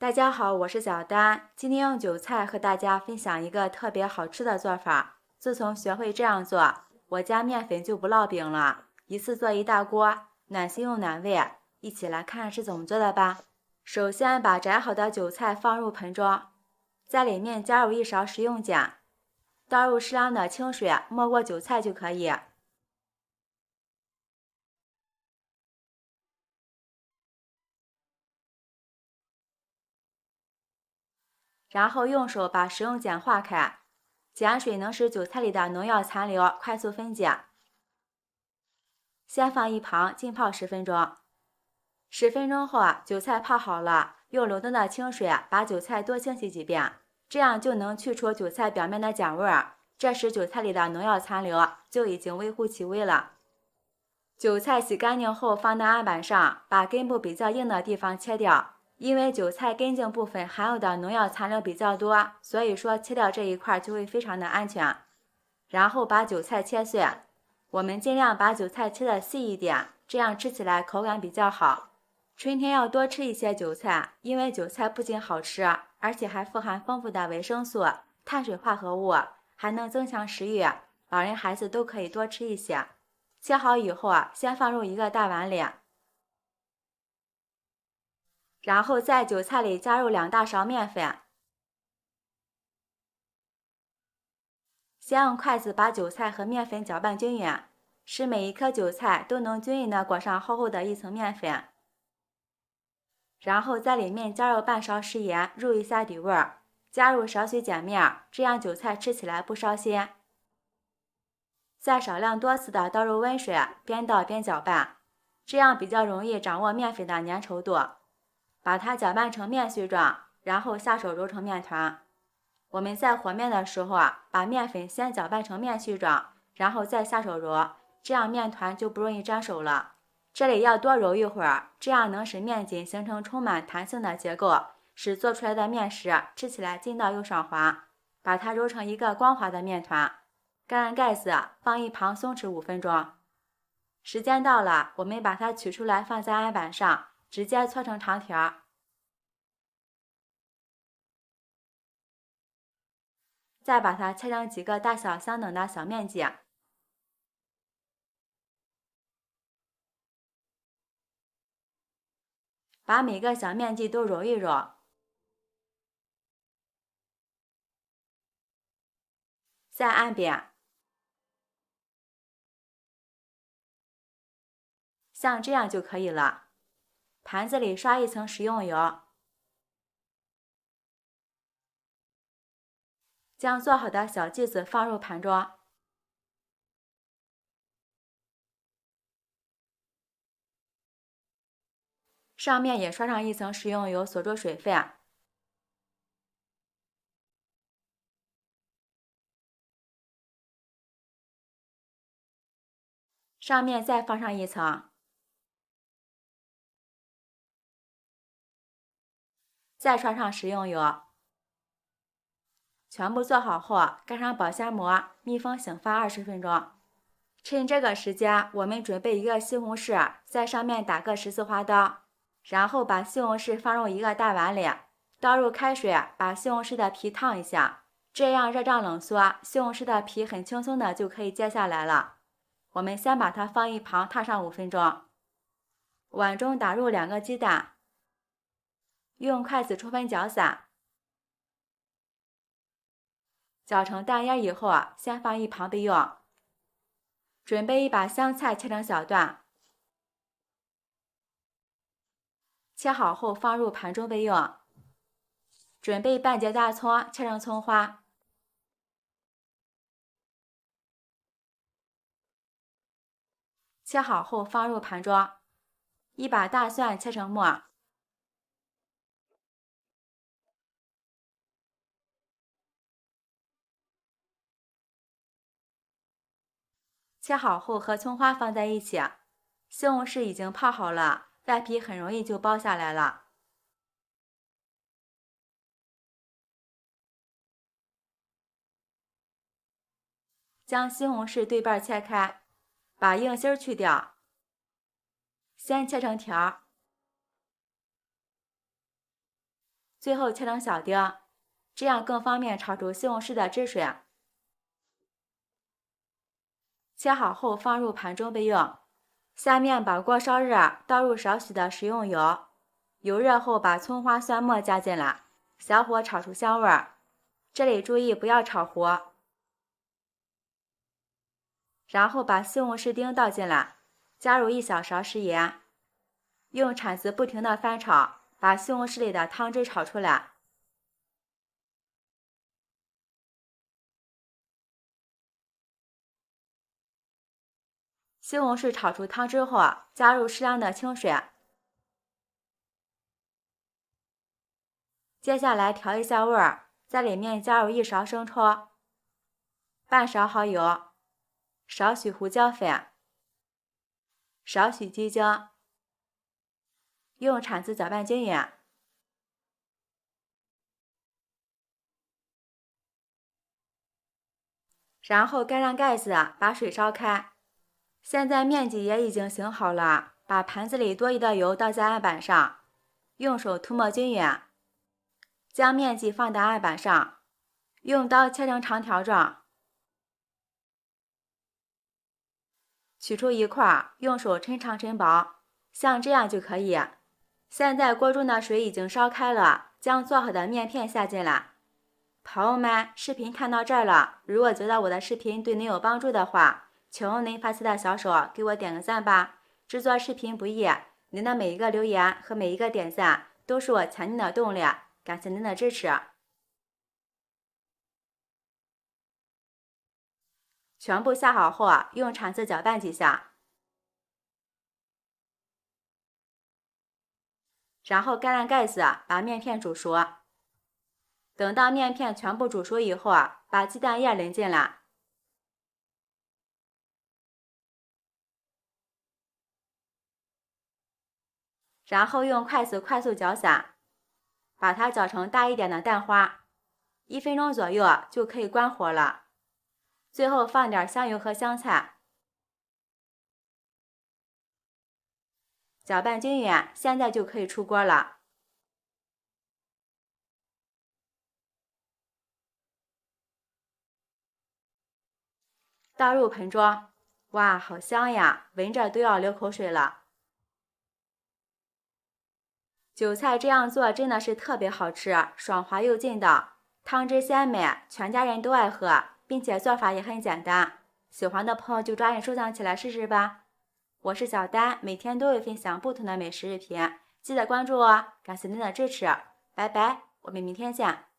大家好，我是小丹，今天用韭菜和大家分享一个特别好吃的做法。自从学会这样做，我家面粉就不烙饼了，一次做一大锅，暖心又暖胃。一起来看是怎么做的吧。首先把摘好的韭菜放入盆中，在里面加入1勺食用碱，倒入适量的清水，没过韭菜就可以。然后用手把食用碱化开，碱水能使韭菜里的农药残留快速分解。先放一旁浸泡10分钟。10分钟后，韭菜泡好了，用流动的清水把韭菜多清洗几遍，这样就能去除韭菜表面的碱味儿。这时韭菜里的农药残留就已经微乎其微了。韭菜洗干净后放到案板上，把根部比较硬的地方切掉。因为韭菜根茎部分含有的农药残留比较多，所以说切掉这一块就会非常的安全。然后把韭菜切碎，我们尽量把韭菜切得细一点，这样吃起来口感比较好。春天要多吃一些韭菜，因为韭菜不仅好吃，而且还富含丰富的维生素、碳水化合物，还能增强食欲，老人孩子都可以多吃一些。切好以后，先放入一个大碗里，然后在韭菜里加入2大勺面粉，先用筷子把韭菜和面粉搅拌均匀，使每一颗韭菜都能均匀地裹上厚厚的一层面粉。然后在里面加入半勺食盐，入一下底味儿，加入少许碱面，这样韭菜吃起来不烧心。再少量多次的倒入温水，边倒边搅拌，这样比较容易掌握面粉的粘稠度。把它搅拌成面絮状，然后下手揉成面团。我们在和面的时候把面粉先搅拌成面絮状，然后再下手揉，这样面团就不容易粘手了。这里要多揉一会儿，这样能使面筋形成充满弹性的结构，使做出来的面食吃起来筋道又爽滑。把它揉成一个光滑的面团，盖上盖子，放一旁松弛5分钟。时间到了，我们把它取出来放在案板上，直接搓成长条。再把它切成几个大小相等的小面筋，把每个小面筋都揉一揉，再按扁，像这样就可以了。盘子里刷一层食用油，将做好的小剂子放入盘中，上面也刷上一层食用油，锁住水分。上面再放上一层，再刷上食用油。全部做好后，盖上保鲜膜，密封醒发20分钟。趁这个时间，我们准备一个西红柿，在上面打个十字花刀，然后把西红柿放入一个大碗里，倒入开水，把西红柿的皮烫一下，这样热胀冷缩，西红柿的皮很轻松的就可以揭下来了。我们先把它放一旁烫上5分钟。碗中打入2个鸡蛋，用筷子充分搅散，搅成蛋液以后，先放一旁备用。准备一把香菜切成小段，切好后放入盘中备用。准备半截大葱，切成葱花，切好后放入盘中。一把大蒜切成末，切好后和葱花放在一起。西红柿已经泡好了，外皮很容易就剥下来了。将西红柿对半切开，把硬芯去掉，先切成条，最后切成小丁，这样更方便炒出西红柿的汁水。切好后放入盘中备用。下面把锅烧热，倒入少许的食用油，油热后把葱花蒜末加进来，小火炒出香味儿。这里注意不要炒糊。然后把西红柿丁倒进来，加入1小勺食盐，用铲子不停地翻炒，把西红柿里的汤汁炒出来。西红柿炒出汤汁后，加入适量的清水。接下来调一下味儿，在里面加入1勺生抽，半勺蚝油，少许胡椒粉，少许鸡精，用铲子搅拌均匀。然后盖上盖子，把水烧开。现在面剂也已经醒好了，把盘子里多余的油倒在案板上，用手涂抹均匀，将面剂放到案板上，用刀切成长条状，取出一块，用手抻长抻薄，像这样就可以。现在锅中的水已经烧开了，将做好的面片下进来。朋友们，视频看到这儿了，如果觉得我的视频对您有帮助的话，请用您发起的小手给我点个赞吧。制作视频不易，您的每一个留言和每一个点赞都是我前进的动力，感谢您的支持。全部下好后，用铲子搅拌几下，然后盖上盖子，把面片煮熟。等到面片全部煮熟以后，把鸡蛋液淋进来，然后用筷子快速搅散，把它搅成大一点的蛋花，1分钟左右就可以关火了。最后放点香油和香菜，搅拌均匀，现在就可以出锅了。倒入盆中，哇，好香呀，闻着都要流口水了。韭菜这样做真的是特别好吃，爽滑又劲道，汤汁鲜美，全家人都爱喝，并且做法也很简单。喜欢的朋友就抓紧收藏起来试试吧。我是小丹，每天都会分享不同的美食视频，记得关注哦，感谢您的支持，拜拜，我们明天见。